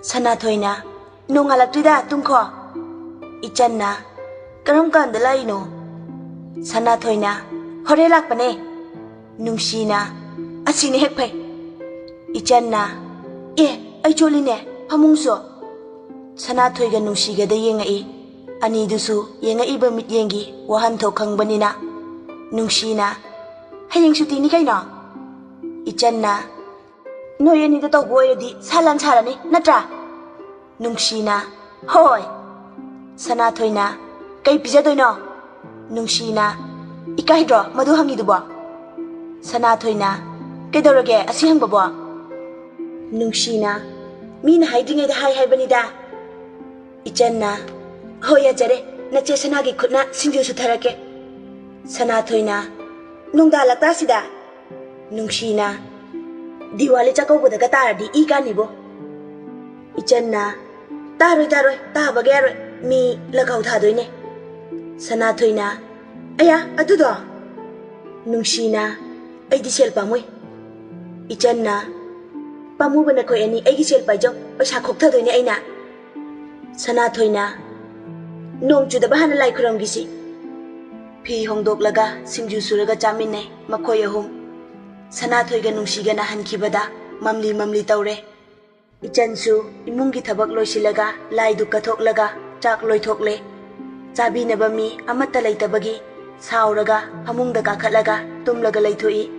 Sanathoi-na nongalaktrida tungkho. Ichan-na karam kanda laino. Sanathoi-na hore lakpane. Nungshi-na asini hek phai. Ichan-na ai choline phamungso. Sanathoi-ga Nungshi-ga-da yengai. Ani-dusu yengai-ba mityengi wahanthok khangbanina. Nungshi-na hayeng suti-ni kaino. Ichan-na noy ani-da tawbo oiradi salan sarani natra. Nungshi-na hoi. Sanathoi-na kai pijadoino. Nungshi-na ikaidro madu hangidubo. Sanathoi-na kaidorage asi hangbabo. Nungshi-na mina haidringaida haibanida. Ichan-na hoi ajare nache Sanagi khutna singju sutharake. Sanathoi-na nungda laktasida. Nungshi-na Diwali chakaubudaga taradi ikanibo. Ichan-na taroi tabage aroi mi lakau thadoine. Sanathoi-na aya adudo. Nungshi-na aidi sel pamoi. Ichan-na pamubana khoi ani aigi sel paijo paisa khokthadoine aina. Sanathoi-na nong chudaba hana lai khuramgisi. Phi hongdoklaga singju suraga chaminne makhoi ahum. Sanathoi-ga Nungshi-ga nahankibada mamli taure. Ichan-su imungi thabak loisilaga laidu kathoklaga chak loithokle. Chabinaba mi amatta leitabagi sauraga hamungda kakhatlaga tumlaga leithoi.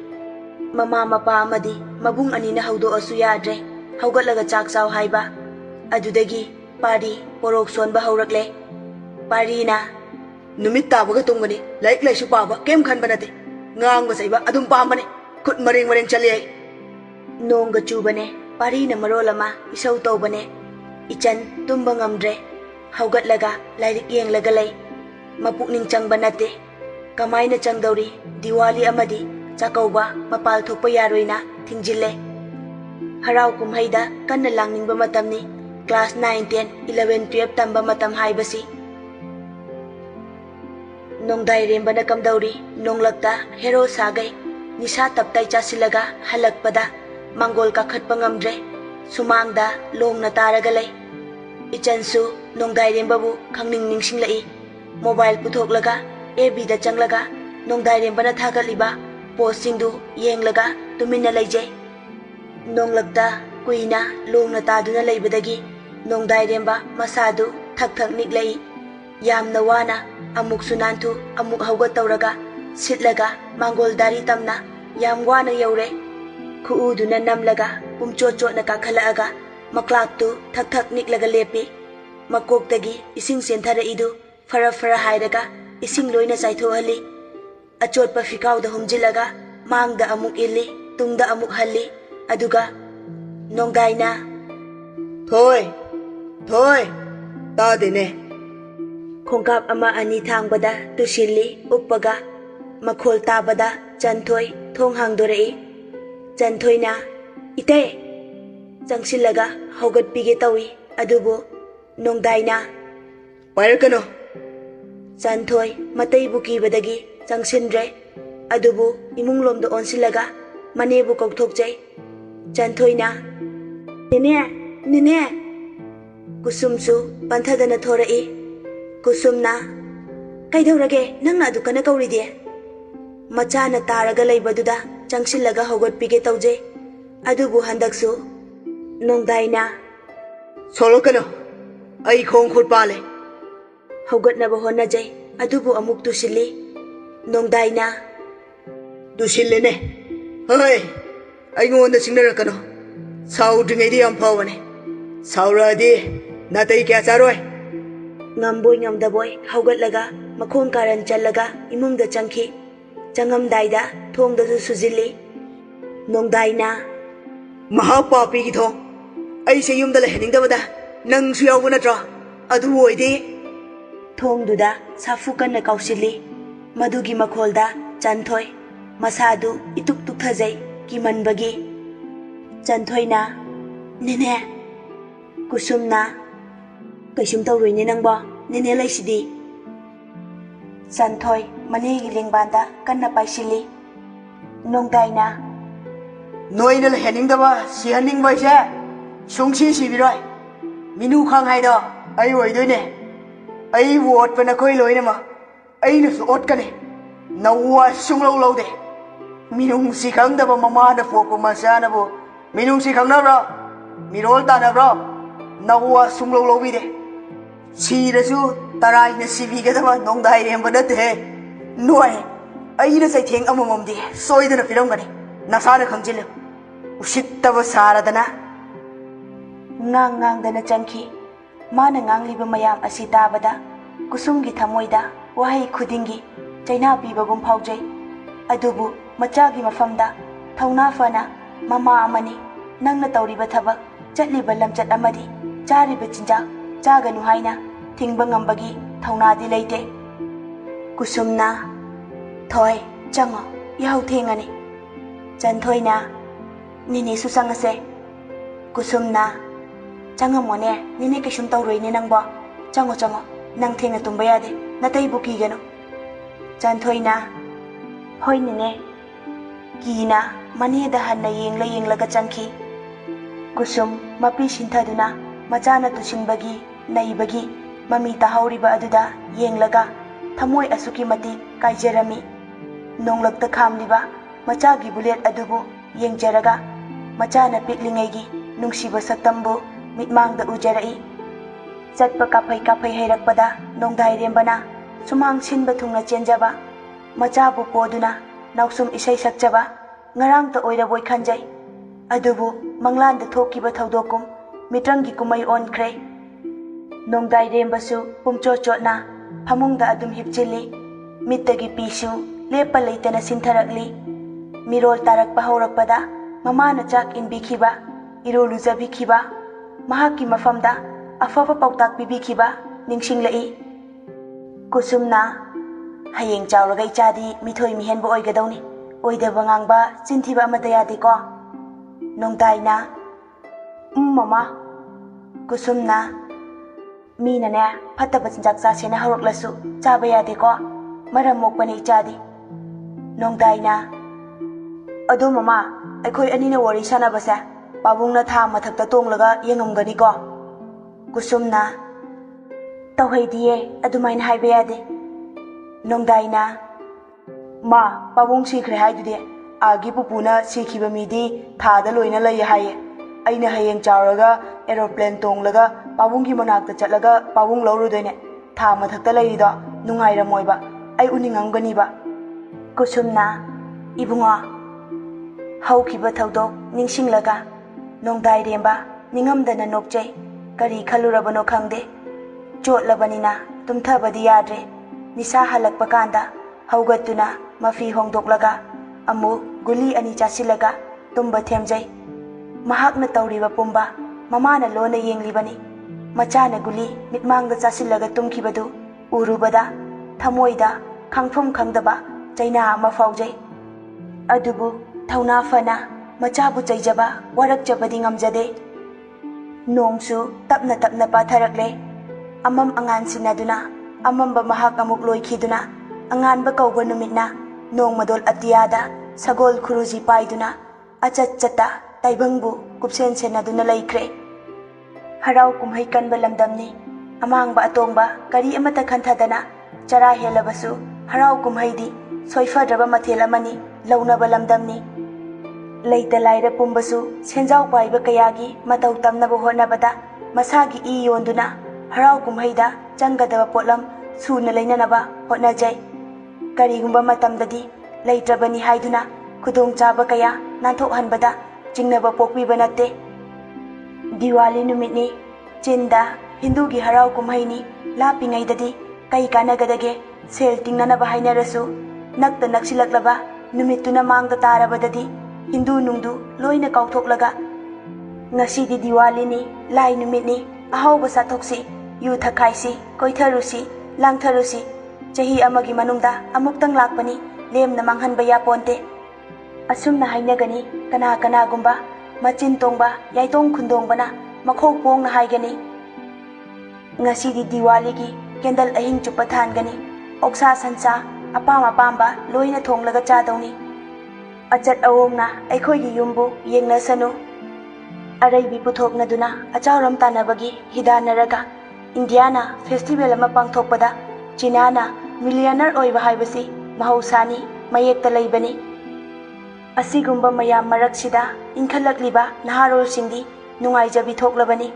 Mama mapa amadi mabung anina haudoasu yadre haugatlaga chak chaw haiba. Adudagi pari porok sonba haurakle. Pari-na numit tabaga tungmani laik laisu paba kem khanba nate. Ngang basaiba adum pamane. Kut maring chali ay. Nongga chubane, pari-na marolama isaw tawbane. Ichan tumba ngamdre. Haugatlaga lairik yenglaga lay. Mapukning changba nate. Kamay na changdawri, Diwali amadi, chakawba mapal thokpa yaroy na tingjille. Haraw kumhayda kanna langningba matam ni class 9, 10, 11, 12 tamba matam haibasi. Nongday remba na kamdawri, nonglagta hero sagay. Nisa taptay chasilaga halakpada manggol kakhatpa ngamdre. Sumangda long na taragalay. Ichan-su nongday rembabu khangning ningsinglai. Mobile puthoklaga FB-da changlaga nongday remba na thagaliba postingdu yenglaga tuminna laijay. Nonglagta kuina long na taduna laibadagi nongday remba masadu thak niklai. Yamna wana amuk sunantu amuk haugat tawraga sitlaga manggol dari tamna yam wana yaure. Kuuduna namlaga pumchot na kakhalaaga maklaktu thak niklaga lepi. Makoktagi ising senthara idu fara hairaga ising loina saithohali. Achotpa fikawda humjilaga mangda amuk ili tungda amuk halli. Aduga nongday-na Thoi tadene. Khongkap ama ani thangbada tusilli uppaga. Makhol tabada Chanthoi thong hangdorei. Chanthoi-na ite changsilaga haugatpige tawi. Adubu nongday-na pairakano. Chanthoi mataibu kibadagi changsinre. Adubu imunglomda onsilaga manebu kauthokjai. Chanthoi-na nene Kusum-su panthadana thorai. Kusum-na kaidawrage nangna adu kana kauride. Machana taraga laibaduda changsilaga haugatpige tawje. Adubu handaksu nongday-na solokano ai khong khut pale. Haugatnaba honajai. Adubu amuk tusilli. Nongday-na tusillene. Hoi aingonda singnarakano. Saudringaydi yam phawani. Sauradi natai kya charoi. Ngamboy ngamdaboy haugatlaga makhon karan challaga imungda changki. Changamdayda thongdasu sujilli. Nongday-na mahapapi ki thong aise yumda lehningdabada nangsu yawba natra adu oide. Thongduda safu kanna kausilli. Madugi makholda Chanthoi masadu ituk thajai kimanbagi. Chanthoi-na nene. Kusum-na kaisum tawroine nangba nene laisidi. Chanthoi manegi lengbanda kanna paisilli. Nongday-na Noina la hening daba si haning bai se sungsi si biroi ꯃꯤꯅꯨ ꯈꯪ ꯍꯥꯏꯗꯣ ꯑꯩ ꯑꯣꯏꯗꯣꯏꯅꯦ ꯑꯩꯕꯨ ꯑꯣꯠꯄ ꯅꯈꯣꯏ ꯂꯣꯏꯅꯃꯛ ꯑꯩꯅꯁꯨ ꯑꯣꯠꯀꯅꯤ ꯅꯧꯋꯥ ꯁꯨꯡꯂꯧ ꯂꯧꯗꯦ ꯃꯤꯅꯨꯡꯁꯤ ꯈꯪꯗꯕ ꯃꯃꯥꯅ ꯄꯣꯛꯄ ꯃꯆꯥꯅꯕꯨ ꯃꯤꯅꯨꯡꯁꯤ ꯈꯪꯅꯕ꯭ꯔꯣ ꯃꯤꯔꯣꯜ ꯇꯥꯟꯅꯕ꯭ꯔꯣ ꯅꯧꯋꯥ ꯁꯨꯡꯂꯧ ꯂꯧꯕꯤꯗꯦ ꯁꯤꯔꯁꯨ ꯇꯔꯥꯏꯅ ꯁꯤꯕꯤꯒꯗꯕ ꯅꯣꯡꯗꯥꯏꯔꯦꯝꯕ ꯅꯠꯇꯦꯍꯦ ꯅꯣꯏ ꯑꯩꯅ ꯆꯩꯊꯦꯡ ꯑꯃꯃꯝꯗꯤ ꯁꯣꯏꯗꯅ ꯄꯤꯔꯝꯒꯅꯤ ꯅꯁꯥꯅ ꯈꯪꯖꯤꯜꯂꯨ ꯎꯁꯤꯠꯇꯕ ꯁꯥꯔꯗꯅ ꯉꯥꯡꯗꯅ ꯆꯪꯈꯤ ꯃꯥꯅ ꯉꯥꯡꯂꯤꯕ ꯃꯌꯥꯝ ꯑꯁꯤ ꯇꯥꯕꯗ ꯀꯨꯁꯨꯝꯒꯤ ꯊꯃꯣꯏꯗ ꯋꯥꯍꯩ ꯈꯨꯗꯤꯡꯒꯤ ꯆꯩꯅꯥ ꯄꯤꯕꯒꯨꯝ ꯐꯥꯎꯖꯩ ꯑꯗꯨꯕꯨ ꯃꯆꯥꯒꯤ ꯃꯐꯝꯗ ꯊꯧꯅꯥ ꯐꯅ ꯃꯃꯥ ꯑꯃꯅꯤ ꯅꯪꯅ ꯇꯧꯔꯤꯕ ꯊꯕꯛ ꯆꯠꯂꯤꯕ ꯂꯝꯆꯠ ꯑꯃꯗꯤ ꯆꯥꯔꯤꯕ ꯆꯤꯟꯖꯥꯛ ꯆꯥꯒꯅꯨ ꯍꯥꯏꯅ ꯊꯤꯡꯕ ꯉꯝꯕꯒꯤ ꯊꯧꯅꯥꯗꯤ ꯂꯩꯇꯦ ꯀꯨꯁꯨꯝꯅ ꯊꯣꯏ ꯆꯪꯉꯣ ꯌꯥꯍꯧ ꯊꯦꯡꯉꯅꯤ ꯆꯟꯊꯣꯏꯅ ꯅꯤꯅꯦꯁꯨ ꯆꯪꯉꯁꯦ ꯀꯨꯁꯨꯝꯅ ꯆꯪꯉꯝꯃꯣꯅꯦ ꯅꯤꯅꯦ ꯀꯩꯁꯨꯝ ꯇꯧꯔꯣꯏꯅꯦ ꯅꯪꯕꯣ ꯆꯪꯉꯣ ꯅꯪ ꯊꯦꯡꯅ ꯇꯨꯝꯕ ꯌꯥꯗꯦ ꯅꯇꯩꯕꯨ ꯀꯤꯒꯅꯨ ꯆꯟꯊꯣꯏꯅ ꯍꯣꯏ ꯅꯤꯅꯦ ꯀꯤꯅ ꯃꯅꯦꯗ ꯍꯟꯅ ꯌꯦꯡꯂꯒ ꯆꯪꯈꯤ ꯀꯨꯁꯨꯝ ꯃꯄꯤ ꯁꯤꯟꯊꯗꯨꯅ ꯃꯆꯥꯅ ꯇꯨꯁꯤꯟꯕꯒꯤ ꯅꯩꯕꯒꯤ ꯃꯃꯤ ꯇꯥꯍꯧꯔꯤꯕ ꯑꯗꯨꯗ ꯌꯦꯡꯂꯒ ꯊꯃꯣꯏ ꯑꯁꯨꯛꯀꯤ ꯃꯇꯤꯛ ꯀꯥꯏꯖꯔꯝꯃꯤ ꯅꯣꯡꯂꯛꯇ ꯈꯥꯝꯂꯤꯕ ꯃꯆꯥꯒꯤ ꯕꯨꯂꯦꯠ ꯑꯗꯨꯕꯨ ꯌꯦꯡꯖꯔꯒ ꯃꯆꯥꯅ ꯄꯤꯛꯂꯤꯉꯩꯒꯤ ꯅꯨꯡꯁꯤꯕ ꯁꯛꯇꯝꯕꯨ ꯃꯤꯠꯃꯥꯡꯗ ꯎꯖꯔꯛꯏ ꯆꯠꯄ ꯀꯥꯐꯩ ꯍꯩꯔꯛꯄꯗ ꯅꯣꯡꯗꯥꯏꯔꯦꯝꯕꯅ ꯁꯨꯃꯥꯡ ꯁꯤꯟꯕ ꯊꯨꯡꯅ ꯆꯦꯟꯖꯕ ꯃꯆꯥꯕꯨ ꯄꯣꯗꯨꯅ ꯅꯥꯎꯁꯨꯝ ꯏꯁꯩ ꯁꯛꯆꯕ ꯉꯔꯥꯡꯇ ꯑꯣꯏꯔꯕꯣꯏ ꯈꯟꯖꯩ ꯑꯗꯨꯕꯨ ꯃꯪꯂꯥꯟꯗ ꯊꯣꯛꯈꯤꯕ ꯊꯧꯗꯣꯛꯀꯨꯝ ꯃꯤꯇ꯭ꯔꯪꯒꯤ ꯀꯨꯝꯃꯩ ꯑꯣꯟꯈ꯭ꯔꯦ ꯅꯣꯡꯗꯥꯏꯔꯦꯝꯕꯁꯨ ꯄꯨꯡꯆꯣꯠ-ꯆꯣꯠꯅ ꯐꯃꯨꯡꯗ ꯑꯗꯨꯝ ꯍꯤꯞꯆꯤꯜꯂꯤ ꯃꯤꯠꯇꯒꯤ ꯄꯤꯁꯨ ꯂꯦꯞꯄ ꯂꯩꯇꯅ ꯁꯤꯟꯊꯔꯛꯂꯤ ꯃꯤꯔꯣꯜ ꯇꯥꯔꯛꯄ ꯍꯧꯔꯛꯄꯗ ꯃꯃꯥꯅ ꯆꯥꯛ ꯏꯟꯕꯤꯈꯤꯕ ꯏꯔꯨ ꯂꯨꯖꯕꯤꯈꯤꯕ ꯃꯍꯥꯛꯀꯤ ꯃꯐꯝꯗ ꯑꯐꯕ ꯄꯥꯎꯇꯥꯛ ꯄꯤꯕꯤꯈꯤꯕ ꯅꯤꯡꯁꯤꯡꯂꯛꯏ ꯀꯨꯁꯨꯝꯅ ꯍꯌꯦꯡ ꯆꯥꯎꯔꯒ ꯏꯆꯥꯗꯤ ꯃꯤꯊꯣꯏ ꯃꯤꯍꯦꯟꯕ ꯑꯣꯏꯒꯗꯧꯅꯤ ꯑꯣꯏꯗꯕ ꯉꯥꯡꯕ ꯆꯤꯟꯊꯤꯕ ꯑꯃꯠꯇ ꯌꯥꯗꯦꯀꯣ ꯅꯣꯡꯗꯥꯏꯅ ꯃꯃꯥ ꯀꯨꯁꯨꯝꯅ ꯃꯤꯅꯅꯦ ꯐꯠꯇꯕ ꯆꯤꯟꯖꯥꯛ ꯆꯥꯁꯦꯅ ꯍꯧꯔꯛꯂꯁꯨ ꯆꯥꯕ ꯌꯥꯗꯦꯀꯣ ꯃꯔꯝ ꯃꯣꯛꯄꯅꯦ ꯏꯆꯥꯗꯤ ꯅꯣꯡꯗꯥꯏꯅ ꯑꯗꯣ ꯃꯃꯥ ꯑꯩꯈꯣꯏ ꯑꯅꯤꯅ ꯋꯥꯔꯤ ꯁꯥꯟꯅꯕꯁꯦ ꯄꯥꯕꯨꯡꯅ ꯊꯥ ꯃꯊꯛꯇ ꯇꯣꯡꯂꯒ ꯌꯦꯡꯉꯝꯒꯅꯤꯀꯣ ꯀꯨꯁꯨꯝꯅ ꯇꯧꯍꯩꯗꯤꯌꯦ ꯑꯗꯨꯃꯥꯏꯅ ꯍꯥꯏꯕ ꯌꯥꯗꯦ ꯅꯣꯡꯗꯥꯏꯅ ꯃꯥ ꯄꯥꯕꯨꯡ ꯁꯤꯈ꯭ꯔꯦ ꯍꯥꯏꯗꯨꯗꯤ ꯑꯥꯒꯤ ꯄꯨꯄꯨꯅ ꯁꯤꯈꯤꯕ ꯃꯤꯗꯤ ꯊꯥꯗ ꯂꯣꯏꯅ ꯂꯩ ꯍꯥꯏꯌꯦ ꯑꯩꯅ ꯍꯌꯦꯡ ꯆꯥꯎꯔꯒ ꯑꯦꯔꯣꯄ꯭ꯂꯦꯟ ꯇꯣꯡꯂꯒ ꯄꯥꯕꯨꯡꯒꯤ ꯃꯅꯥꯛꯇ ꯆꯠꯂꯒ ꯄꯥꯕꯨꯡ ꯂꯧꯔꯨꯗꯣꯏꯅꯦ ꯊꯥ ꯃꯊꯛꯇ ꯂꯩꯔꯤꯗꯣ ꯅꯨꯡꯉꯥꯏꯔꯝꯃꯣꯏꯕ ꯑꯩ ꯎꯅꯤꯡꯉꯝꯒꯅꯤꯕ ꯀꯨꯁꯨꯝꯅ ꯏꯕꯨꯡꯉꯣ ꯍꯧꯈꯤꯕ ꯊꯧꯗꯣꯛ ꯅꯤꯡꯁꯤꯡꯂꯒ ꯅꯣꯡꯗꯥꯏꯔꯦꯝꯕ ꯅꯤꯡꯉꯝꯗꯅ ꯅꯣꯛꯆꯩ ꯀꯔꯤ ꯈꯜꯂꯨꯔꯕꯅꯣ ꯈꯪꯗꯦ ꯆꯣꯠꯂꯕꯅꯤꯅ ꯇꯨꯝꯊꯕꯗꯤ ꯌꯥꯗ꯭ꯔꯦ ꯅꯤꯁꯥ ꯍꯜꯂꯛꯄ ꯀꯥꯟꯗ ꯍꯧꯒꯠꯇꯨꯅ ꯃꯐꯤ ꯍꯣꯡꯗꯣꯛꯂꯒ ꯑꯃꯨꯛ ꯒꯨꯂꯤ 2 ꯆꯥꯁꯤꯜꯂꯒ ꯇꯨꯝꯕ ꯊꯦꯝꯖꯩ ꯃꯍꯥꯛꯅ ꯇꯧꯔꯤꯕ ꯄꯨꯝꯕ ꯃꯃꯥꯅ ꯂꯣꯟꯅ ꯌꯦꯡꯂꯤꯕꯅꯤ ꯃꯆꯥꯅ ꯒꯨꯂꯤ ꯃꯤꯠꯃꯥꯡꯗ ꯆꯥꯁꯤꯜꯂꯒ ꯇꯨꯝꯈꯤꯕꯗꯨ ꯎꯔꯨꯕꯗ ꯊꯃꯣꯏꯗ ꯈꯪꯐꯝ ꯈꯪꯗꯕ ꯆꯩꯅꯥ ꯑꯃ ꯐꯥꯎꯖꯩ ꯑꯗꯨꯕꯨ ꯊꯧꯅꯥ ꯐꯅ ꯃꯆꯥꯕꯨ ꯆꯩꯖꯕ ꯋꯥꯔꯛꯆꯕꯗꯤ ꯉꯝꯖꯗꯦ ꯅꯣꯡꯁꯨ ꯇꯞꯅ ꯄꯥꯊꯔꯛꯂꯦ ꯑꯃꯝ ꯑꯉꯥꯟꯁꯤꯟꯅꯗꯨꯅ ꯑꯃꯝꯕ ꯃꯍꯥꯛ ꯑꯃꯨꯛ ꯂꯣꯏꯈꯤꯗꯨꯅ ꯑꯉꯥꯟꯕ ꯀꯧꯕ ꯅꯨꯃꯤꯠꯅ ꯅꯣꯡꯃꯗꯣꯜ ꯑꯇꯤꯌꯥꯗ ꯁꯒꯣꯜ ꯈꯨꯔꯨꯖꯤ ꯄꯥꯏꯗꯨꯅ ꯑꯆꯠ-ꯆꯠꯇ ꯇꯥꯏꯕꯪꯕꯨ ꯀꯨꯞꯁꯦꯟ ꯁꯦꯟꯅꯗꯨꯅ ꯂꯩꯈ꯭ꯔꯦ ꯍꯔꯥꯎ ꯀꯨꯝꯍꯩ ꯀꯟꯕ ꯂꯝꯗꯝꯅꯤ ꯑꯃꯥꯡꯕ ꯑꯇꯣꯡꯕ ꯀꯔꯤ ꯑꯃꯠꯇ ꯈꯟꯊꯗꯅ ꯆꯔꯥ ꯍꯦꯜꯂꯕꯁꯨ ꯍꯔꯥꯎ ꯀꯨꯝꯍꯩꯗꯤ ꯁꯣꯏꯐꯗ꯭ꯔꯕ ꯃꯊꯦꯜ ꯑꯃꯅꯤ ꯂꯧꯅꯕ ꯂꯝꯗꯝꯅꯤ ꯂꯩꯇ ꯂꯥꯏꯔ ꯄꯨꯝꯕꯁꯨ ꯁꯦꯟꯖꯥꯎ ꯄꯥꯏꯕ ꯀꯌꯥꯒꯤ ꯃꯇꯧ ꯇꯝꯅꯕ ꯍꯣꯠꯅꯕꯗ ꯃꯁꯥꯒꯤ ꯏ ꯌꯣꯟꯗꯨꯅ ꯍꯔꯥꯎ ꯀꯨꯝꯍꯩꯗ ꯆꯪꯒꯗꯕ ꯄꯣꯠꯂꯝ ꯁꯨꯅ ꯂꯩꯅꯅꯕ ꯍꯣꯠꯅꯖꯩ ꯀꯔꯤꯒꯨꯝꯕ ꯃꯇꯝꯗꯗꯤ ꯂꯩꯇ꯭ꯔꯕꯅꯤ ꯍꯥꯏꯗꯨꯅ ꯈꯨꯗꯣꯡꯆꯥꯕ ꯀꯌꯥ ꯅꯥꯟꯊꯣꯛꯍꯟꯕꯗ ꯆꯤꯡꯅꯕ ꯄꯣꯛꯄꯤꯕ ꯅꯠꯇꯦ ꯗꯤꯋꯥꯂꯤ ꯅꯨꯃꯤꯠꯅꯤ ꯆꯤꯟꯗ ꯍꯤꯟꯗꯨꯒꯤ ꯍꯔꯥꯎ ꯀꯨꯝꯍꯩꯅꯤ ꯂꯥꯞꯄꯤꯉꯩꯗꯗꯤ ꯀꯩ ꯀꯥꯟꯅꯒꯗꯒꯦ ꯁꯦꯜ ꯇꯤꯡꯅꯅꯕ ꯍꯥꯏꯅꯔꯁꯨ ꯅꯛꯇ ꯅꯛꯁꯤꯜꯂꯛꯂꯕ ꯅꯨꯃꯤꯠꯇꯨꯅ ꯃꯥꯡꯗ ꯇꯥꯔꯕꯗꯗꯤ ꯍꯤꯟꯗꯨ ꯅꯨꯡꯗꯨ ꯂꯣꯏꯅ ꯀꯥꯎꯊꯣꯛꯂꯒ ꯉꯁꯤꯗꯤ ꯗꯤꯋꯥꯂꯤꯅꯤ ꯂꯥꯏ ꯅꯨꯃꯤꯠꯅꯤ ꯑꯍꯥꯎꯕ ꯆꯥꯊꯣꯛꯁꯤ ꯌꯨ ꯊꯛꯈꯥꯏꯁꯤ ꯀꯣꯏꯊꯔꯨꯁꯤ ꯂꯥꯡꯊꯔꯨꯁꯤ ꯆꯍꯤ ꯑꯃꯒꯤ ꯃꯅꯨꯡꯗ ꯑꯃꯨꯛꯇꯪ ꯂꯥꯛꯄꯅꯤ ꯂꯦꯝꯅ ꯃꯥꯡꯍꯟꯕ ꯌꯥꯄꯣꯟꯇꯦ ꯑꯁꯨꯝꯅ ꯍꯥꯏꯅꯒꯅꯤ ꯀꯅꯥꯒꯨꯝꯕ ꯃꯆꯤꯟ ꯇꯣꯡꯕ ꯌꯥꯏꯇꯣꯡ ꯈꯨꯟꯗꯣꯡꯕꯅ ꯃꯈꯧ ꯄꯣꯡꯅ ꯍꯥꯏꯒꯅꯤ ꯉꯁꯤꯗꯤ ꯗꯤꯋꯥꯂꯤꯒꯤ ꯀꯦꯟꯗꯜ ꯑꯍꯤꯡ ꯆꯨꯞꯄ ꯊꯥꯟꯒꯅꯤ ꯑꯣꯛꯁꯥ ꯁꯟꯁꯥ ꯑꯄꯥꯝꯕ ꯂꯣꯏꯅ ꯊꯣꯡꯂꯒ ꯆꯥꯗꯧꯅꯤ ꯑꯆꯠ ꯑꯋꯣꯡꯅ ꯑꯩꯈꯣꯏꯒꯤ ꯌꯨꯝꯕꯨ ꯌꯦꯡꯅꯁꯅꯨ ꯑꯔꯩꯕꯤ ꯄꯨꯊꯣꯛꯅꯗꯨꯅ ꯑꯆꯥꯎꯔꯝ ꯇꯥꯟꯅꯕꯒꯤ ꯍꯤꯗꯥꯟꯅꯔꯒ ꯏꯟꯗꯤꯌꯥꯅ ꯐꯦꯁꯇꯤꯚꯦꯜ ꯑꯃ ꯄꯥꯡꯊꯣꯛꯄꯗ ꯆꯤꯅꯥꯅ ꯃꯤꯂꯤꯌꯅꯔ ꯑꯣꯏꯕ ꯍꯥꯏꯕꯁꯤ ꯃꯍꯧꯁꯥꯅꯤ, ꯃꯌꯦꯛꯇ ꯂꯩꯕꯅꯤ꯫ ꯑꯁꯤꯒꯨꯝꯕ ꯃꯌꯥꯝ ꯃꯔꯛꯁꯤꯗ ꯏꯟꯈꯠꯂꯛꯂꯤꯕ ꯅꯍꯥꯔꯣꯜꯁꯤꯡꯗꯤ ꯅꯨꯡꯉꯥꯏꯖꯕꯤ ꯊꯣꯛꯂꯕꯅꯤ꯫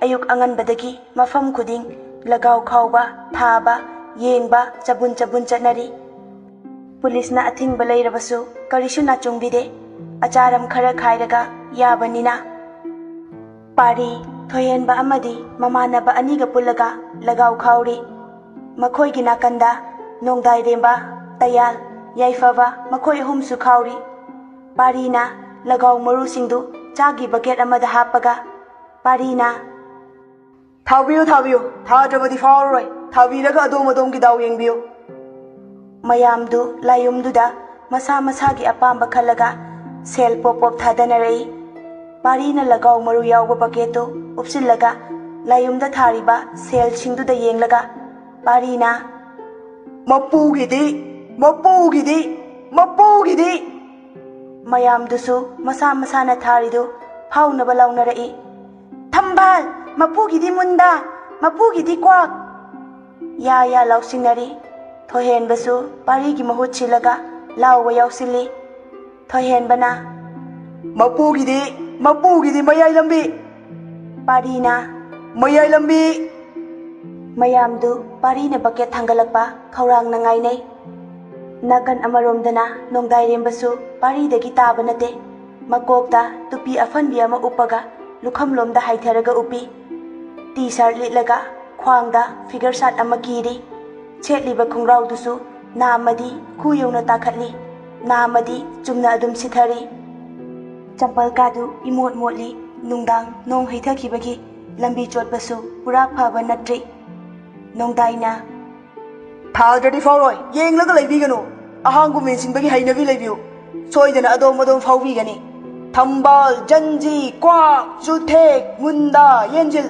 ꯑꯌꯨꯛ ꯑꯉꯟꯕꯗꯒꯤ ꯃꯐꯝ ꯈꯨꯗꯤꯡ ꯂꯒꯥꯎ ꯈꯥꯎꯕ, ꯊꯥꯕ, ꯌꯦꯡꯕ ꯆꯕꯨꯟ ꯆꯕꯨꯟ ꯆꯠꯅꯔꯤ꯫ ꯄꯨꯂꯤꯁꯅ ꯑꯊꯤꯡꯕ ꯂꯩꯔꯕꯁꯨ ꯀꯔꯤꯁꯨ ꯅꯥꯆꯨꯡꯕꯤꯗꯦ, ꯑꯆꯥꯔꯝ ꯈꯔ ꯈꯥꯏꯔꯒ ꯌꯥꯕꯅꯤꯅ꯫ ꯄꯥꯔꯤ, ꯊꯣꯏꯍꯦꯟꯕ ꯑꯃꯗꯤ ꯃꯃꯥꯟꯅꯕ ꯑꯅꯤꯒ ꯄꯨꯜꯂꯒ ꯂꯒꯥꯎ ꯈꯥꯎꯔꯤ꯫ ꯃꯈꯣꯏꯒꯤ ꯅꯥꯀꯟꯗ ꯅꯣꯡꯗꯥꯏꯔꯦꯝꯕ, ꯇꯌꯥꯜ, ꯌꯥꯏꯐꯕ ꯃꯈꯣꯏ ꯑꯍꯨꯝꯁꯨ ꯈꯥꯎꯔꯤ꯫ ꯄꯥꯔꯤꯅ ꯂꯒꯥꯎ ꯃꯔꯨꯁꯤꯡꯗꯨ ꯆꯥꯒꯤ ꯕꯀꯦꯠ ꯑꯃꯗ ꯍꯥꯞꯄꯒ ꯄꯥꯔꯤꯅ "ꯊꯥꯕꯤꯌꯨ ꯊꯥꯕꯤꯌꯨ, ꯊꯥꯗ꯭ꯔꯕꯗꯤ ꯐꯥꯎꯔꯔꯣꯏ, ꯊꯥꯕꯤꯔꯒ ꯑꯗꯣꯝꯒꯤ ꯗꯥꯎ ꯌꯦꯡꯕꯤꯌꯨ"꯫ ꯃꯌꯥꯝꯗꯨ ꯂꯥꯏꯌꯨꯝꯗꯨꯗ ꯃꯁꯥ ꯃꯁꯥꯒꯤ ꯑꯄꯥꯝꯕ ꯈꯜꯂꯒ ꯁꯦꯜ ꯄꯣꯞ ꯄꯣꯞ ꯊꯥꯗꯅꯔꯛꯏ꯫ ꯄꯥꯔꯤꯅ ꯂꯒꯥꯎ ꯃꯔꯨ ꯌꯥꯎꯕ ꯕꯀꯦꯠꯇꯨ ꯎꯞꯁꯤꯜꯂꯒ ꯂꯥꯏꯌꯨꯝꯗ ꯊꯥꯔꯤꯕ ꯁꯦꯜꯁꯤꯡꯗꯨꯗ ꯌꯦꯡꯂꯒ ꯄꯥꯔꯤꯅ "ꯃꯄꯨꯒꯤꯗꯤ, ꯃꯄꯨꯒꯤꯗꯤ, ꯃꯄꯨꯒꯤꯗꯤ"꯫ ꯃꯌꯥꯝꯗꯨꯁꯨ ꯃꯁꯥ ꯃꯁꯥꯅ ꯊꯥꯔꯤꯗꯨ ꯐꯥꯎꯅꯕ ꯂꯥꯎꯅꯔꯛꯏ꯫ "ꯊꯝꯕꯥꯜ, ꯃꯄꯨꯒꯤꯗꯤ ꯃꯨꯟꯗꯥ, ꯃꯄꯨꯒꯤꯗꯤ ꯀ꯭ꯋꯥꯛ"꯫ ꯌꯥ ꯌꯥ ꯂꯥꯎꯁꯤꯟꯅꯔꯤ꯫ ꯊꯣꯏꯍꯦꯟꯕꯁꯨ ꯄꯥꯔꯤꯒꯤ ꯃꯍꯨꯠ ꯁꯤꯜꯂꯒ ꯂꯥꯎꯕ ꯌꯥꯎꯁꯤꯜꯂꯤ꯫ ꯊꯣꯏꯍꯦꯟꯕꯅ "ꯃꯄꯨꯒꯤꯗꯤ, ꯃꯄꯨꯒꯤꯗꯤ ꯃꯌꯥꯏ ꯂꯝꯕꯤ"꯫ ꯄꯥꯔꯤꯅ "ꯃꯌꯥꯏ ꯂꯝꯕꯤ"꯫ ꯃꯌꯥꯝꯗꯨ ꯄꯥꯔꯤꯅ ꯕꯀꯦꯠ ꯊꯥꯡꯒꯠꯂꯛꯄ ꯈꯧꯔꯥꯡꯅ ꯉꯥꯏꯅꯩ꯫ ꯅꯥꯀꯟ ꯑꯃꯔꯣꯝꯗꯅ ꯅꯣꯡꯗꯥꯏꯔꯦꯝꯕꯁꯨ ꯄꯥꯔꯤꯗꯒꯤ ꯇꯥꯕ ꯅꯠꯇꯦ꯫ ꯃꯀꯣꯛꯇ ꯇꯨꯄꯤ ꯑꯐꯟꯕꯤ ꯑꯃ ꯎꯞꯄꯒ ꯂꯨꯈꯝꯂꯣꯝꯗ ꯍꯥꯏꯊꯔꯒ ꯎꯞꯄꯤ꯫ ꯇꯤ ꯁꯥꯔꯠ ꯂꯤꯠꯂꯒ ꯈ꯭ꯋꯥꯡꯗ ꯐꯤꯒꯔ ꯁꯥꯔꯠ ꯑꯃ ꯀꯤꯔꯤ꯫ ꯁꯦꯠꯂꯤꯕ ꯈꯣꯡꯒ꯭ꯔꯥꯎꯗꯨꯁꯨ ꯅꯥꯝꯃꯗꯤ ꯈꯨ ꯌꯧꯅ ꯇꯥꯈꯠꯂꯤ, ꯅꯥꯝꯃꯗꯤ ꯆꯨꯝꯅ ꯑꯗꯨꯝ ꯁꯤꯊꯔꯤ꯫ ꯆꯝꯄꯜꯀꯥꯗꯨ ꯏꯃꯣꯠ ꯃꯣꯠꯂꯤ, ꯅꯨꯡꯗꯥꯡ ꯅꯣꯡ ꯍꯩꯊꯈꯤꯕꯒꯤ ꯂꯝꯕꯤ ꯆꯣꯠꯄꯁꯨ ꯄꯨꯔꯥ ꯐꯕ ꯅꯠꯇ꯭ꯔꯤ꯫ ꯅꯣꯡꯗꯥꯏꯅ "ꯊꯥꯗ꯭ꯔꯗꯤ ꯐꯥꯎꯔꯣꯏ, ꯌꯦꯡꯂꯒ ꯂꯩꯕꯤꯒꯅꯨ, ꯑꯍꯥꯡꯕ ꯃꯦꯟꯁꯤꯟꯕꯒꯤ ꯍꯩꯅꯕꯤ ꯂꯩꯕꯤꯌꯨ, ꯁꯣꯏꯗꯅ ꯑꯗꯣꯝ ꯐꯥꯎꯕꯤꯒꯅꯤ꯫ ꯊꯝꯕꯥꯜ, ꯖꯟꯖꯤ, ꯀ꯭ꯋꯥꯛ, ꯆꯨꯊꯦꯛ, ꯃꯨꯟꯗꯥ, ꯌꯦꯟꯖꯤꯜ,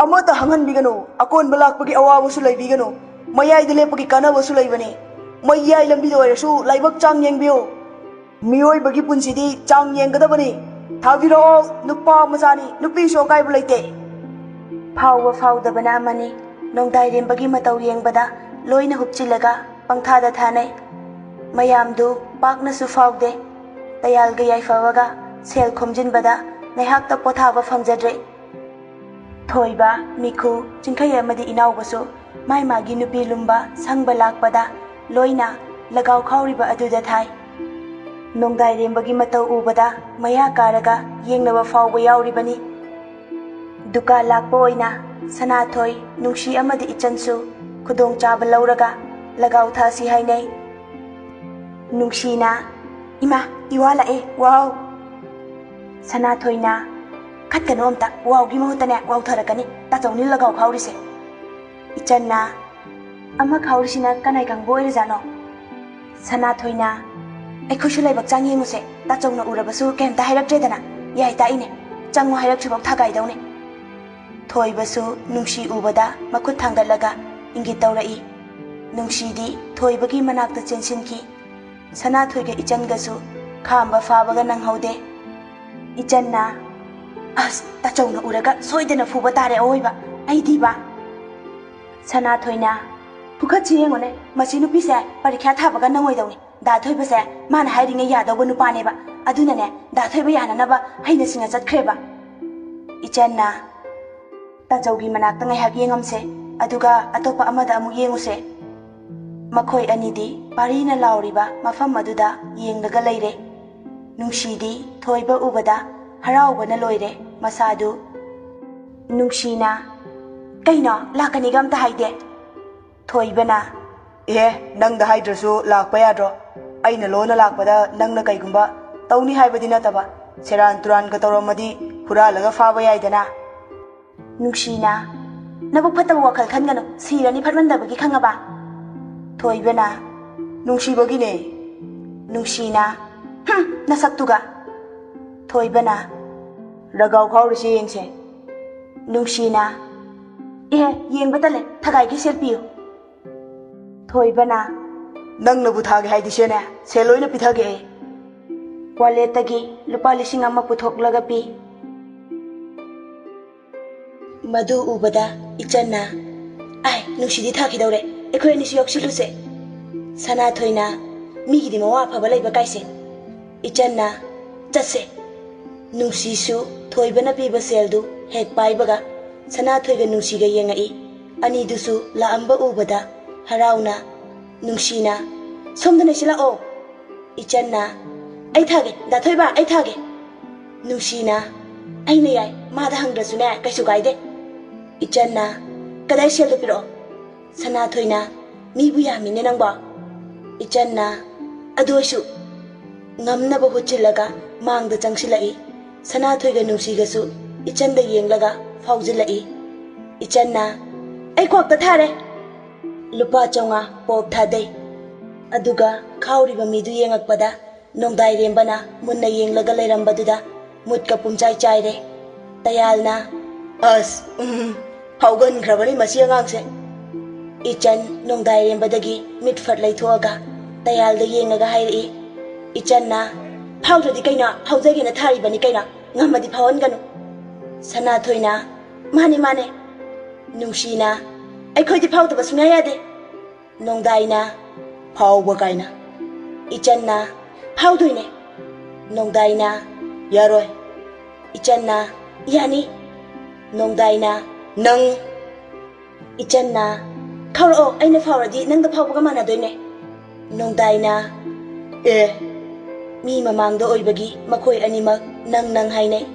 ꯑꯃꯠꯇ ꯍꯪꯍꯟꯕꯤꯒꯅꯨ, ꯑꯀꯣꯟꯕ ꯂꯥꯛꯄꯒꯤ ꯑꯋꯥꯕꯁꯨ ꯂꯩꯕꯤꯒꯅꯨ, ꯃꯌꯥꯏꯗ ꯂꯦꯞꯄꯒꯤ ꯀꯥꯟꯅꯕꯁꯨ ꯂꯩꯕꯅꯤ, ꯃꯌꯥꯏ ꯂꯝꯕꯤꯗ ꯑꯣꯏꯔꯁꯨ ꯂꯥꯏꯕꯛ ꯆꯥꯡ ꯌꯦꯡꯕꯤꯌꯨ, ꯃꯤꯑꯣꯏꯕꯒꯤ ꯄꯨꯟꯁꯤꯗꯤ ꯆꯥꯡ ꯌꯦꯡꯒꯗꯕꯅꯤ, ꯊꯥꯕꯤꯔꯛꯑꯣ, ꯅꯨꯄꯥ ꯃꯆꯥꯅꯤ, ꯅꯨꯄꯤꯁꯨ ꯑꯀꯥꯏꯕ ꯂꯩꯇꯦ"꯫ ꯐꯥꯎꯕ ꯐꯥꯎꯗꯕꯅ ꯑꯃꯅꯤ꯫ ꯅꯣꯡꯗꯥꯏꯔꯦꯝꯕꯒꯤ ꯃꯇꯧ ꯌꯦꯡꯕꯗ ꯂꯣꯏꯅ ꯍꯨꯞꯆꯤꯜꯂꯒ ꯄꯪꯊꯥꯗ ꯊꯥꯅꯩ꯫ ꯃꯌꯥꯝꯗꯨ ꯄꯥꯛꯅꯁꯨ ꯐꯥꯎꯗꯦ꯫ ꯇꯌꯥꯜꯒ ꯌꯥꯏꯐꯕꯒ ꯁꯦꯜ ꯈꯣꯝꯖꯤꯟꯕꯗ ꯉꯥꯏꯍꯥꯛꯇ ꯄꯣꯊꯥꯕ ꯐꯪꯖꯗ꯭ꯔꯦ꯫ ꯊꯣꯏꯕ, ꯃꯤꯈꯨ, ꯆꯤꯡꯈꯩ ꯑꯃꯗꯤ ꯏꯅꯥꯎꯕꯁꯨ ꯃꯥꯏ ꯃꯥꯒꯤ ꯅꯨꯄꯤ ꯂꯨꯝꯕ ꯁꯪꯕ ꯂꯥꯛꯄꯗ ꯂꯣꯏꯅ ꯂꯒꯥꯎ ꯈꯥꯎꯔꯤꯕ ꯑꯗꯨꯗ ꯊꯥꯏ꯫ ꯅꯣꯡꯗꯥꯏꯔꯦꯝꯕꯒꯤ ꯃꯇꯧ ꯎꯕꯗ ꯃꯌꯥ ꯀꯥꯔꯒ ꯌꯦꯡꯅꯕ ꯐꯥꯎꯕ ꯌꯥꯎꯔꯤꯕꯅꯤ꯫ ꯗꯨꯀꯥꯟ ꯂꯥꯛꯄ ꯑꯣꯏꯅ ꯁꯅꯥꯊꯣꯏ, ꯅꯨꯡꯁꯤ ꯑꯃꯗꯤ ꯏꯆꯟꯁꯨ ꯈꯨꯗꯣꯡꯆꯥꯕ ꯂꯧꯔꯒ ꯂꯒꯥꯎ ꯊꯥꯁꯤ ꯍꯥꯏꯅꯩ꯫ ꯅꯨꯡꯁꯤꯅ "ꯏꯃꯥ, ꯏꯋꯥ ꯂꯥꯛꯑꯦ, ꯋꯥꯎ"꯫ ꯁꯅꯥꯊꯣꯏꯅ "ꯈꯠꯀꯅꯣ ꯑꯝꯇ, ꯋꯥꯎꯒꯤ ꯃꯍꯨꯠꯇꯅꯦ ꯋꯥꯎꯊꯔꯛꯀꯅꯤ, ꯇꯥꯆꯧꯅꯤ ꯂꯒꯥꯎ ꯈꯥꯎꯔꯤꯁꯦ"꯫ ꯏꯆꯟꯅ "ꯑꯃ ꯈꯥꯎꯔꯤꯁꯤꯅ ꯀꯅꯥꯏ ꯀꯥꯡꯕꯨ ꯑꯣꯏꯔꯖꯥꯠꯅꯣ"꯫ ꯁꯅꯥꯊꯣꯏꯅ "ꯑꯩꯈꯣꯏꯁꯨ ꯂꯥꯏꯕꯛ ꯆꯥꯡ ꯌꯦꯡꯉꯨꯁꯦ, ꯇꯥꯆꯧꯅ ꯎꯔꯕꯁꯨ ꯀꯩꯝꯇ ꯍꯥꯏꯔꯛꯇ꯭ꯔꯦꯗꯅ, ꯌꯥꯏ ꯇꯥꯛꯏꯅꯦ, ꯆꯪꯉꯣ ꯍꯥꯏꯔꯛꯇ꯭ꯔꯤꯐꯥꯎ ꯊꯥꯒꯥꯏꯗꯧꯅꯦ"꯫ ꯊꯣꯏꯕꯁꯨ ꯅꯨꯡꯁꯤ ꯎꯕꯗ ꯃꯈꯨꯠ ꯊꯥꯡꯒꯠꯂꯒ ꯏꯪꯒꯤꯠ ꯇꯧꯔꯛꯏ꯫ ꯅꯨꯡꯁꯤꯗꯤ ꯊꯣꯏꯕꯒꯤ ꯃꯅꯥꯛꯇ ꯆꯦꯟꯁꯤꯟꯈꯤ꯫ ꯁꯅꯥꯊꯣꯏꯒ ꯏꯆꯟꯒꯁꯨ ꯈꯥꯝꯕ ꯐꯥꯕꯒ ꯅꯪꯍꯧꯗꯦ꯫ ꯏꯆꯟꯅ "ꯑꯁ, ꯇꯥꯆꯧꯅ ꯎꯔꯒ ꯁꯣꯏꯗꯅ ꯐꯨꯕ ꯇꯥꯔꯦ ꯑꯋꯣꯏꯕ, ꯑꯩꯗꯤꯕ"꯫ ꯁꯅꯥꯊꯣꯏꯅ "ꯐꯨꯈꯠꯁꯤ ꯌꯦꯡꯉꯨꯅꯦ, ꯃꯁꯤ ꯅꯨꯄꯤꯁꯦ ꯄꯔꯤꯈ꯭ꯌꯥ ꯊꯥꯕꯒ ꯅꯪꯉꯣꯏꯗꯧꯅꯤ, ꯗꯥ ꯊꯣꯏꯕꯁꯦ ꯃꯥꯅ ꯍꯥꯏꯔꯤꯉꯩ ꯌꯥꯗꯧꯕ ꯅꯨꯄꯥꯅꯦꯕ, ꯑꯗꯨꯅꯅꯦ ꯗꯥ ꯊꯣꯏꯕ ꯌꯥꯅꯅꯕ ꯍꯩꯅ ꯁꯤꯡꯅ ꯆꯠꯈ꯭ꯔꯦꯕ"꯫ ꯏꯆꯟꯅ "ꯇꯥꯆꯧꯒꯤ ꯃꯅꯥꯛꯇ ꯉꯥꯏꯍꯥꯛ ꯌꯦꯡꯉꯝꯁꯦ, ꯑꯗꯨꯒ ꯑꯇꯣꯞꯄ ꯑꯃꯗ ꯑꯃꯨꯛ ꯌꯦꯡꯉꯨꯁꯦ"꯫ ꯃꯈꯣꯏ ꯑꯅꯤꯗꯤ ꯄꯥꯔꯤꯅ ꯂꯥꯎꯔꯤꯕ ꯃꯐꯝ ꯑꯗꯨꯗ ꯌꯦꯡꯂꯒ ꯂꯩꯔꯦ꯫ ꯅꯨꯡꯁꯤꯗꯤ ꯊꯣꯏꯕ ꯎꯕꯗ ꯍꯔꯥꯎꯕꯅ ꯂꯣꯏꯔꯦ ꯃꯁꯥꯗꯨ꯫ ꯅꯨꯡꯁꯤꯅ "ꯀꯩꯅꯣ, ꯂꯥꯛꯀꯅꯤꯒ ꯑꯝꯇ ꯍꯥꯏꯗꯦ"꯫ ꯊꯣꯏꯕꯅ "ꯅꯪꯗ ꯍꯥꯏꯗ꯭ꯔꯁꯨ ꯂꯥꯛꯄ ꯌꯥꯗ꯭ꯔꯣ? ꯑꯩꯅ ꯂꯣꯟꯅ ꯂꯥꯛꯄꯗ ꯅꯪꯅ ꯀꯩꯒꯨꯝꯕ ꯇꯧꯅꯤ ꯍꯥꯏꯕꯗꯤ ꯅꯠꯇꯕ, ꯁꯦꯔꯥꯟ ꯇꯨꯔꯥꯟꯒ ꯇꯧꯔꯝꯃꯗꯤ ꯍꯨꯔꯥꯜꯂꯒ ꯐꯥꯕ ꯌꯥꯏꯗꯅ"꯫ ꯅꯨꯡꯁꯤꯅ "ꯅꯕꯨꯛ ꯐꯠꯇꯕ ꯋꯥꯈꯜ ꯈꯟꯒꯅꯨ, ꯁꯤꯔꯅꯤ ꯐꯠꯃꯟꯗꯕꯒꯤ ꯈꯪꯉꯕ"꯫ ꯊꯣꯏꯕꯅ "ꯅꯨꯡꯁꯤꯕꯒꯤꯅꯦ"꯫ ꯅꯨꯡꯁꯤꯅ "ꯅꯁꯛꯇꯨꯒ"꯫ ꯊꯣꯏꯕꯅ "ꯂꯒꯥꯎ ꯈꯥꯎꯔꯤꯁꯤ ꯌꯦꯡꯁꯦ". ꯅꯨꯡꯁꯤꯅ "ꯌꯦꯡꯕ ꯇꯜꯂꯦ, ꯊꯒꯥꯏꯒꯤ ꯁꯦꯜ ꯄꯤꯌꯨ". ꯊꯣꯏꯕꯅ "ꯅꯪꯅꯕꯨ ꯊꯥꯒꯦ ꯍꯥꯏꯗꯤ ꯁꯦꯅꯦ, ꯁꯦꯜ ꯂꯣꯏꯅ ꯄꯤꯊꯒꯦ ꯑꯩ". Walletagi lupa 1,000 puthoklaga pi. Madu ubada ichanna ai nushidi thakidore ekhoi ani yokshilusi Sanathoina migidi mawa phaba leiba kaise ichanna chase nungsisu thoibana piba seldu hek paibaga Sanathoiga nungsiga yengai ani dusu laamba ubada harauna nungsina somdana sila o ichanna ai thage da thoiba ai thage nungsina ai ne yai mada hangrasune kaisu gaide ichanna kadai seldu piro Sanathoina mibu yamine nangba ichanna adoisu ngamnaba huchillaga mangda changsilai Sanathoiga nungsigasu ichanda yenglaga faujilai ichanna ai kwakta thare lupa chonga pok thadai aduga khawriba midu yengakpada nongdai rembana munna yenglaga lerambaduda mutka pumchai chaire tayalna as haugan khrabani masi angangse ichan nongdai rembadagi mitfat laithoaga tayalda yengaga hairi ichanna phawdradi kaina haujagena tharibani kaina ngamadi phawanganu Sanathoina mane mane nungsina aikhodi phawdaba sungya yade nongdaina phawba kaina ichanna phawdoine nongdaina yaroi ichanna yani nongdaina nang ichanna khawro aina phawradi nangda phawbaga manadoine nongdaina mi mamangda oibagi makhoi animak nang hainai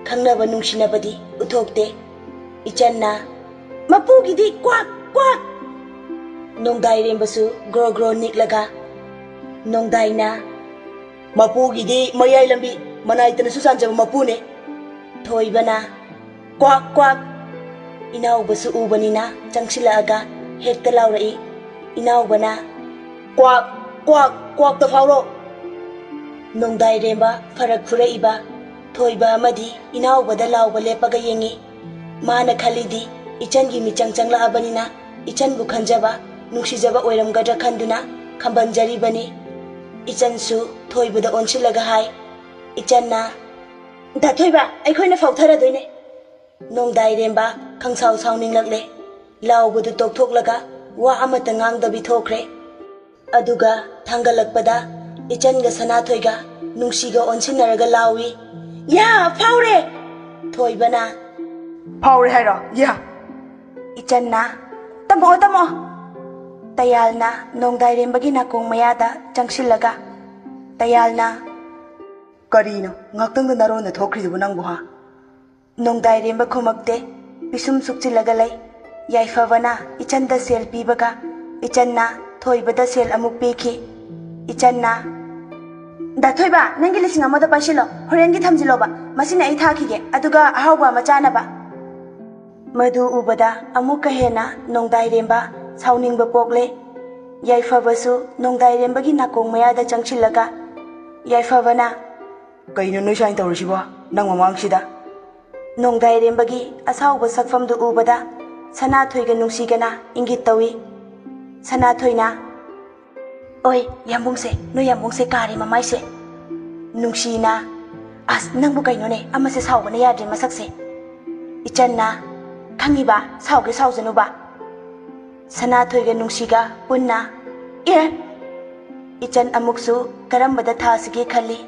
khangnaba nungsinabadi uthokte ichanna mapugidi kwak kwak nongdai rembasu gro gro niklaga nongdaina mapugidi mayai lambi manaitana susanjaba mapune thoibana kwak kwak inaubasu ubanina changsilaaga hekta laurai inaubana kwak kwak kwak ta phawro nongdai remba farak phuraiba thoiba amadi inaubada lauba lepaga yengi mana khalidi ichangi michang changla abanina ichanbu khanjaba nungsijaba oiramgadra khanduna khambanjari bani ichansu thoibada onsilaga hai ichanna da thoiba aikhoina fauthara doine nongdai remba khangsau sauning lagle laubudu tokthoklaga wa amata ngangdabi thokre aduga thangalakpada ichanga Sanathoiga nungsiga onsinaraga lawi ya faure thoibana faure hairo ya ichanna tamo tayalna nongdai rembagi nakong mayada changsilaga tayalna karino ngaktang narona thokridubu nangbu ha nongdai remba khumakte pisum sukchilaga lay yaifavana ichanda sel pibaga ichanna thoibada sel amuk peki ichanna da thoiba nangi 1,000 paisilo horengi thamjiloba masina ai thakige aduga ahawba machanaba madu ubada amuka hena nongdai remba sauningba pokle yaifabasu nongdai rembagi nakong mayada changchilaga yaifavana kaino noi sain tawrisiba nang mamangsida nongdai rembagi asawba sakfamdu ubada Sanathoiga nungsigana ingit tawi Sanathoina oi yambungse no yambungse kari mamaise nungsina as nangbu kaino ne amase sawbana yadre masakse ichanna khangiba sawge sawjanuba Sanathoiga nungsiga punna ichan amuksu karambada thasige khalli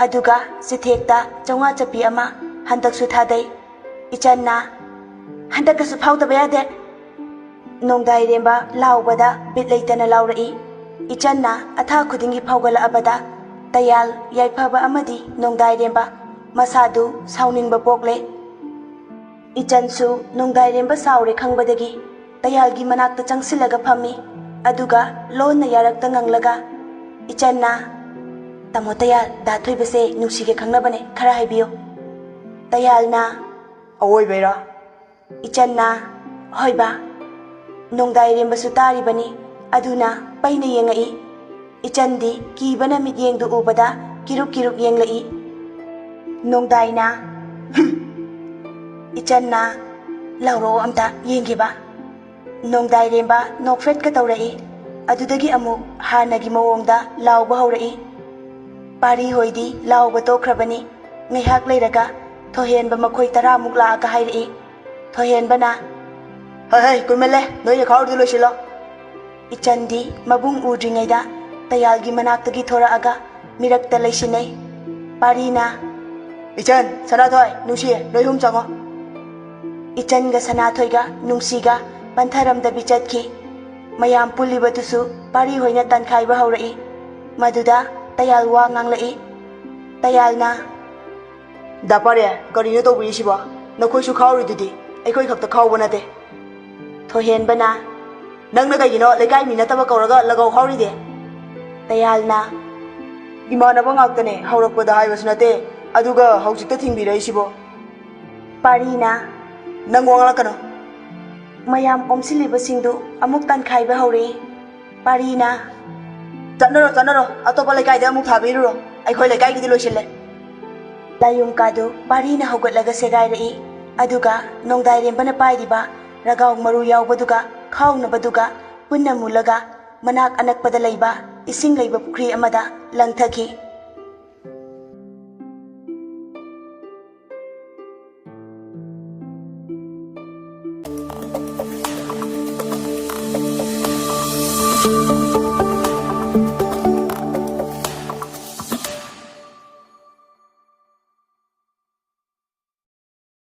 aduga sithekta chawga chapi ama handaksu thadai ichanna handakasu phawdaba yade nongdai remba laubada bitleitana laurai ichanna atha khudingi phawgala abada tayal yaifaba amadi nongdai remba masadu sauningba pokle ichansu nongdai remba saure khangbadagi tayalgi manakta changsilaga phami aduga lonna yarakta nganglaga ichanna tamo tayal da thoibase nungsige khangnabane khara haibiyo tayalna awoi beira ichanna hoiba nongdai rembasu taribani aduna paina yengai ichandi kibana mityengdu ubada kiruk kiruk yenglai nongdaina ichanna lauro amta yengiba nongdai remba nokfet ka tawrai adudagi amu hanagi mawongda lauba haurai ꯄꯥꯔꯤ ꯍꯣꯏꯗꯤ ꯂꯥꯎꯕ ꯇꯣꯛꯈ꯭ꯔꯕꯅꯤ꯫ ꯉꯥꯏꯍꯥꯛ ꯂꯩꯔꯒ ꯊꯣꯏꯍꯦꯟꯕ ꯃꯈꯣꯏ 10ꯃꯨꯛ ꯂꯥꯛꯑꯒ ꯍꯥꯏꯔꯛꯏ꯫ ꯊꯣꯏꯍꯦꯟꯕꯅ ꯍꯩ ꯀꯨꯏꯃꯜꯂꯦ ꯅꯣꯏꯒꯤ ꯈꯥꯎꯔꯤꯗꯨ ꯂꯣꯏꯁꯤꯜꯂꯣ꯫ ꯏꯆꯟꯗꯤ ꯃꯕꯨꯡ ꯎꯗ꯭ꯔꯤꯉꯩꯗ ꯇꯌꯥꯜꯒꯤ ꯃꯅꯥꯛꯇꯒꯤ ꯊꯣꯔꯛꯑꯒ ꯃꯤꯔꯛꯇ ꯂꯩꯁꯤꯟꯅꯩ꯫ ꯄꯥꯔꯤꯅ ꯏꯆꯟ, ꯁꯅꯥꯊꯣꯏ, ꯅꯨꯡꯁꯤ ꯅꯣꯏ 3 ꯆꯪꯉꯣ꯫ ꯏꯆꯟꯒ ꯁꯅꯥꯊꯣꯏꯒ ꯅꯨꯡꯁꯤꯒ ꯄꯟꯊꯔꯝꯗꯕꯤ ꯆꯠꯈꯤ꯫ ꯃꯌꯥꯝ ꯄꯨꯜꯂꯤꯕꯗꯨꯁꯨ ꯄꯥꯔꯤ ꯍꯣꯏꯅ ꯇꯟꯈꯥꯏꯕ ꯍꯧꯔꯛꯏ꯫ ꯃꯗꯨꯗ ꯇꯌꯥꯜ ꯋꯥ ꯉꯥꯡꯂꯛꯏ꯫ ꯇꯌꯥꯜꯅ ꯗꯥ ꯄꯥꯔꯦ, ꯀꯔꯤꯅꯣ ꯇꯧꯕꯤꯔꯤꯁꯤꯕꯣ? ꯅꯈꯣꯏꯁꯨ ꯈꯥꯎꯔꯤꯗꯨꯗꯤ, ꯑꯩꯈꯣꯏ ꯈꯛꯇ ꯈꯥꯎꯕ ꯅꯠꯇꯦ꯫ ꯊꯣꯏꯍꯦꯟꯕꯅ ꯅꯪꯅ ꯀꯩꯒꯤꯅꯣ ꯂꯩꯀꯥꯏ ꯃꯤ ꯅꯠꯇꯕ ꯀꯧꯔꯒ ꯂꯒꯧ ꯈꯥꯎꯔꯤꯗꯤ? ꯇꯌꯥꯜꯅ ꯏꯃꯥꯟꯅꯕ ꯉꯥꯛꯇꯅꯦ, ꯍꯧꯔꯛꯄꯗ ꯍꯥꯏꯕꯁꯨ ꯅꯠꯇꯦ, ꯑꯗꯨꯒ ꯍꯧꯖꯤꯛꯇ ꯊꯤꯡꯕꯤꯔꯛꯏꯁꯤꯕꯣ꯫ ꯄꯥꯔꯤꯅ ꯅꯪ ꯋꯥ ꯉꯥꯡꯂꯛꯀꯅꯣ꯫ ꯃꯌꯥꯝ ꯑꯣꯝꯁꯤꯜꯂꯤꯕꯁꯤꯡꯗꯨ ꯑꯃꯨꯛ ꯇꯟꯈꯥꯏꯕ ꯍꯧꯔꯛꯏ꯫ ꯄꯥꯔꯤꯅ ꯆꯠꯅꯔꯣ, ꯑꯇꯣꯞꯄ ꯂꯩꯀꯥꯏꯗ ꯑꯃꯨꯛ ꯊꯥꯕꯤꯔꯨꯔꯣ, ꯑꯩꯈꯣꯏ ꯂꯩꯀꯥꯏꯒꯤꯗꯤ ꯂꯣꯏꯁꯤꯜꯂꯦ꯫ ꯂꯥꯌꯨꯡꯀꯥꯗꯨ ꯄꯥꯔꯤꯅ ꯍꯧꯒꯠꯂꯒ ꯁꯦꯒꯥꯏꯔꯛꯏ꯫ ꯑꯗꯨꯒ ꯅꯣꯡꯗꯥꯏꯔꯦꯝꯕꯅ ꯄꯥꯏꯔꯤꯕ ꯔꯒꯥꯎ ꯃꯔꯨ ꯌꯥꯎꯕꯗꯨꯒ ꯈꯥꯎꯅꯕꯗꯨꯒ ꯄꯨꯟꯅ ꯃꯨꯜꯂꯒ ꯃꯅꯥꯛ ꯑꯅꯛꯄꯗ ꯂꯩꯕ ꯏꯁꯤꯡ ꯂꯩꯕ ꯄꯨꯈ꯭ꯔꯤ ꯑꯃꯗ ꯂꯪꯊꯈꯤ꯫